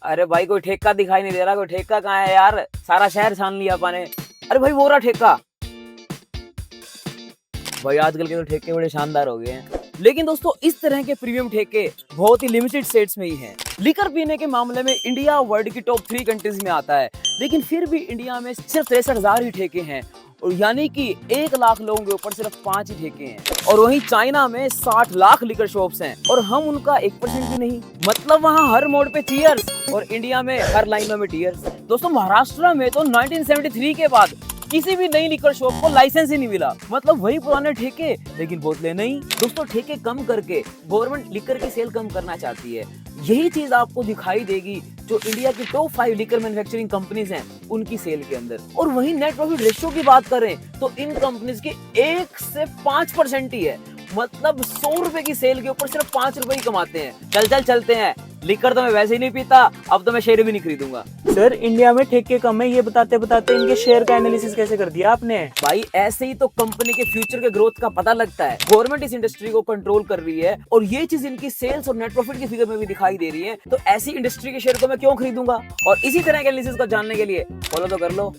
अरे भाई कोई ठेका दिखाई नहीं दे रहा, कोई ठेका कहाँ है यार, सारा शहर छान लिया पाने। अरे भाई वो रहा ठेका। भाई आजकल के तो ठेके बड़े शानदार हो गए हैं, लेकिन दोस्तों इस तरह के प्रीमियम ठेके बहुत ही लिमिटेड स्टेट्स में ही हैं। लिकर पीने के मामले में इंडिया वर्ल्ड की टॉप 3 कंट्रीज में आता है, लेकिन फिर भी इंडिया में सिर्फ 63,000 ही ठेके हैं, और यानी कि 1 लाख लोगों के ऊपर सिर्फ 5 ही ठेके हैं। और वहीं चाइना में 60 लाख लिकर शॉप्स हैं और हम उनका 1% भी नहीं। मतलब वहाँ हर मोड़ पे चीयर्स और इंडिया में हर लाइनों में टीयर्स। दोस्तों महाराष्ट्र में तो 1973 के बाद किसी भी नई लिकर शॉप को लाइसेंस ही नहीं मिला। मतलब वही पुराने ठेके लेकिन बोतलें नहीं। दोस्तों ठेके कम करके गवर्नमेंट लिकर की सेल कम करना चाहती है। यही चीज आपको दिखाई देगी जो इंडिया की टॉप 5 लिकर मैन्युफैक्चरिंग कंपनीज हैं उनकी सेल के अंदर। और वही नेट प्रॉफिट रेशियो की बात करें तो इन कंपनीज की 1 से 5% ही है। मतलब 100 रुपए की सेल के ऊपर सिर्फ 5 रुपए ही कमाते हैं। चलते हैं, लिकर तो मैं वैसे ही नहीं पीता, अब तो मैं शेयर भी नहीं खरीदूंगा। सर इंडिया में ठेके कम है ये बताते बताते इनके शेयर का एनालिसिस कैसे कर दिया आपने? भाई ऐसे ही तो कंपनी के फ्यूचर के ग्रोथ का पता लगता है। गवर्नमेंट इस इंडस्ट्री को कंट्रोल कर रही है और ये चीज इनकी सेल्स और नेट प्रॉफिट की फिगर में भी दिखाई दे रही है। तो ऐसी इंडस्ट्री के शेयर को मैं क्यों खरीदूंगा? और इसी तरह के एनालिसिस को जानने के लिए फॉलो तो कर लो।